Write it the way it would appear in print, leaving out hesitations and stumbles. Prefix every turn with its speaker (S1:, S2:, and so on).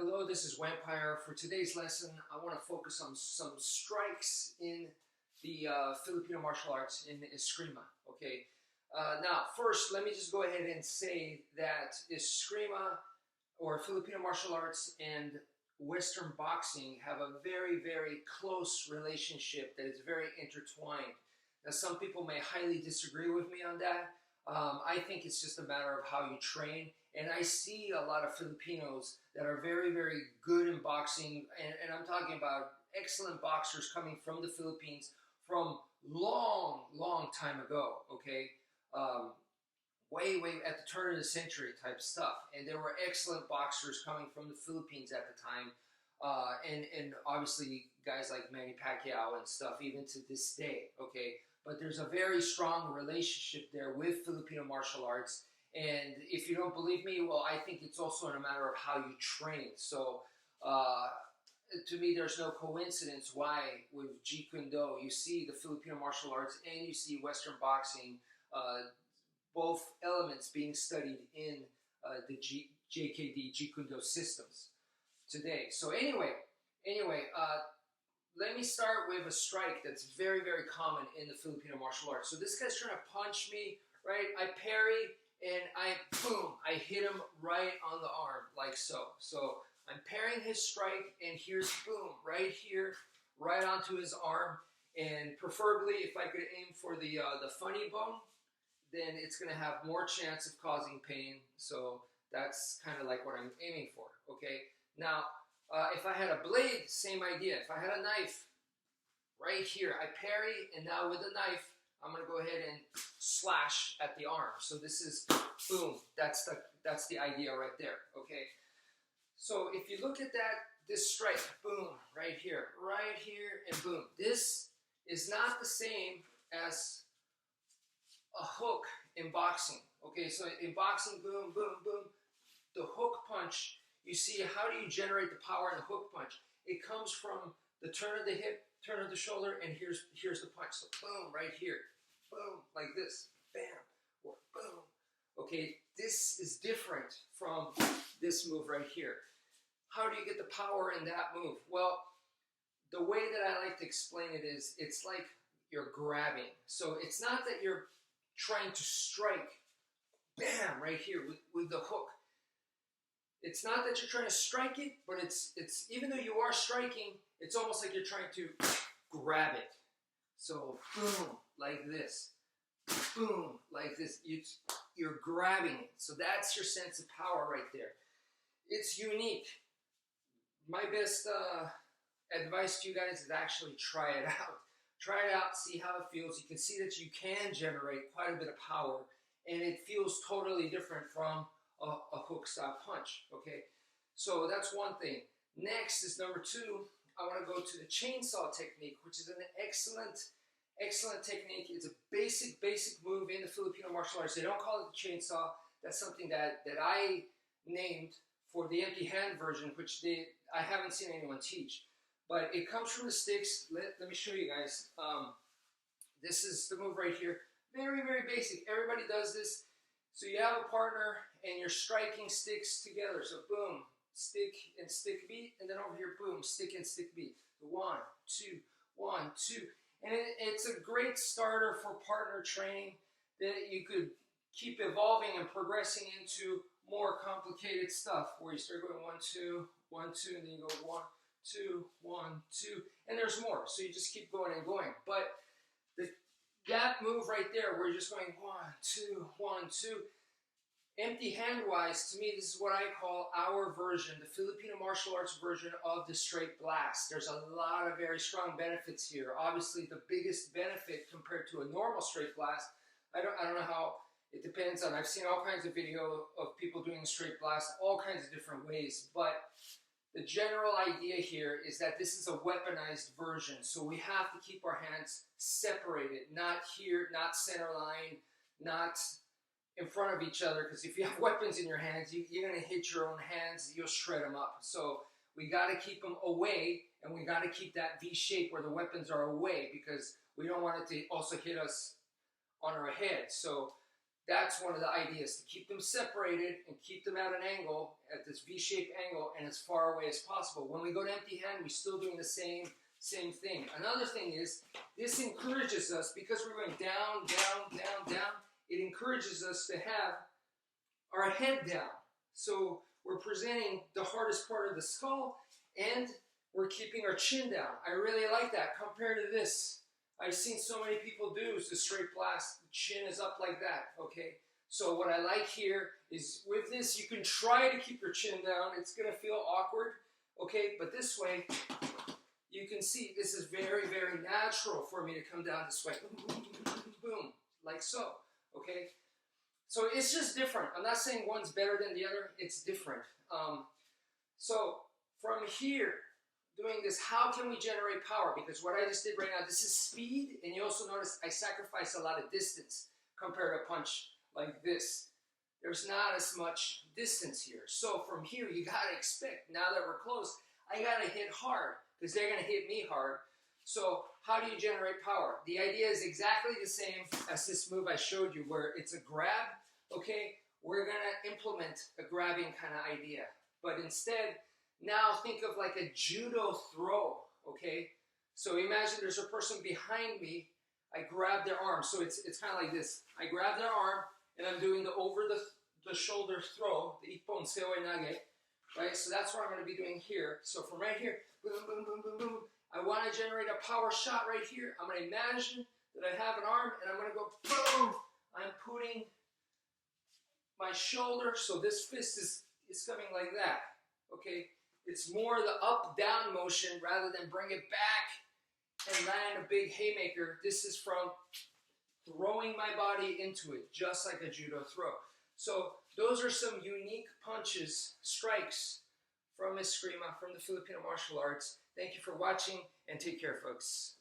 S1: Hello, this is wmpyr. For today's lesson, I want to focus on some strikes in the Filipino martial arts in Eskrima. Okay. Now, first, let me just go ahead and say that Eskrima, or Filipino martial arts, and Western boxing have a very, very close relationship that is very intertwined. Now, some people may highly disagree with me on that. I think it's just a matter of how you train. And I see a lot of Filipinos that are very, very good in boxing. And I'm talking about excellent boxers coming from the Philippines from long, long time ago, okay? Way at the turn of the century type stuff. And there were excellent boxers coming from the Philippines at the time. And obviously guys like Manny Pacquiao and stuff, even to this day, okay? But there's a very strong relationship there with Filipino martial arts. And if you don't believe me, well, I think it's also in a matter of how you train. So to me, there's no coincidence why with Jeet Kune Do, you see the Filipino martial arts and you see Western boxing, both elements being studied in the JKD, Jeet Kune Do systems today. So anyway, let me start with a strike that's very, very common in the Filipino martial arts. So this guy's trying to punch me, right? I parry, and boom, I hit him right on the arm, like so. So I'm parrying his strike, and here's boom, right here, right onto his arm. And preferably, if I could aim for the funny bone, then it's going to have more chance of causing pain. So that's kind of like what I'm aiming for, okay? Now, if I had a blade, same idea. If I had a knife right here, I parry, and now with the knife, I'm going to go ahead and slash at the arm. So this is boom. That's the idea right there. Okay. So if you look at this strike, boom, right here, and boom. This is not the same as a hook in boxing. Okay. So in boxing, boom, boom, boom. The hook punch. You see, how do you generate the power in a hook punch? It comes from the turn of the hip, turn of the shoulder, and here's the punch. So boom, right here. Boom, like this. Bam, or boom. Okay, this is different from this move right here. How do you get the power in that move? Well, the way that I like to explain it is, it's like you're grabbing. So it's not that you're trying to strike, bam, right here with the hook. It's not that you're trying to strike it, but it's even though you are striking, it's almost like you're trying to grab it. So boom, like this. Boom, like this. You're grabbing it. So that's your sense of power right there. It's unique. My best advice to you guys is actually try it out. Try it out, see how it feels. You can see that you can generate quite a bit of power, and it feels totally different from a hook style punch, okay? So that's one thing. Next is number two. I want to go to the chainsaw technique, which is an excellent technique. It's a basic move in the Filipino martial arts. They don't call it the chainsaw. That's something that I named for the empty hand version, which I haven't seen anyone teach. But it comes from the sticks. Let me show you guys. This is the move right here. Very, very basic. Everybody does this. So you have a partner and you're striking sticks together. So boom, stick and stick beat, and then over here, boom, stick and stick beat. 1, 2, 1, 2. And it's a great starter for partner training that you could keep evolving and progressing into more complicated stuff where you start going 1, 2, 1, 2, and then you go 1, 2, 1, 2, and there's more. So you just keep going and going. But that move right there, where you're just going 1, 2, 1, 2, empty hand wise, to me, this is what I call our version, the Filipino martial arts version of the straight blast. There's a lot of very strong benefits here. Obviously, the biggest benefit compared to a normal straight blast, I don't know how, it depends on, I've seen all kinds of video of people doing a straight blast, all kinds of different ways, but the general idea here is that this is a weaponized version, so we have to keep our hands separated, not here, not center line, not in front of each other, because if you have weapons in your hands, you're going to hit your own hands, you'll shred them up. So we got to keep them away, and we got to keep that V shape where the weapons are away, because we don't want it to also hit us on our head. So That's one of the ideas, to keep them separated and keep them at an angle, at this V-shaped angle, and as far away as possible. When we go to empty hand, we're still doing the same thing. Another thing is, this encourages us, because we're going down, down, down, down, it encourages us to have our head down. So we're presenting the hardest part of the skull, and we're keeping our chin down. I really like that compared to this. I've seen so many people do is the straight blast, the chin is up like that, okay? So what I like here is with this, you can try to keep your chin down. It's gonna feel awkward, okay? But this way, you can see this is very, very natural for me to come down this way. Boom, boom, boom, boom, like so, okay? So it's just different. I'm not saying one's better than the other, it's different. So from here, doing this, how can we generate power? Because what I just did right now, this is speed, and you also notice I sacrifice a lot of distance compared to a punch like this. There's not as much distance here. So from here, you gotta expect, now that we're close, I gotta hit hard, because they're gonna hit me hard. So how do you generate power? The idea is exactly the same as this move I showed you, where it's a grab, okay? We're gonna implement a grabbing kind of idea. But instead, now think of like a judo throw, okay? So imagine there's a person behind me, I grab their arm. So it's kind of like this. I grab their arm, and I'm doing the over the shoulder throw, the ippon seoi nage, right? So that's what I'm gonna be doing here. So from right here, boom, boom, boom, boom, boom. I wanna generate a power shot right here. I'm gonna imagine that I have an arm, and I'm gonna go boom. I'm putting my shoulder, so this fist is coming like that, okay? It's more the up-down motion rather than bring it back and land a big haymaker. This is from throwing my body into it, just like a judo throw. So those are some unique punches, strikes from Eskrima, from the Filipino martial arts. Thank you for watching, and take care, folks.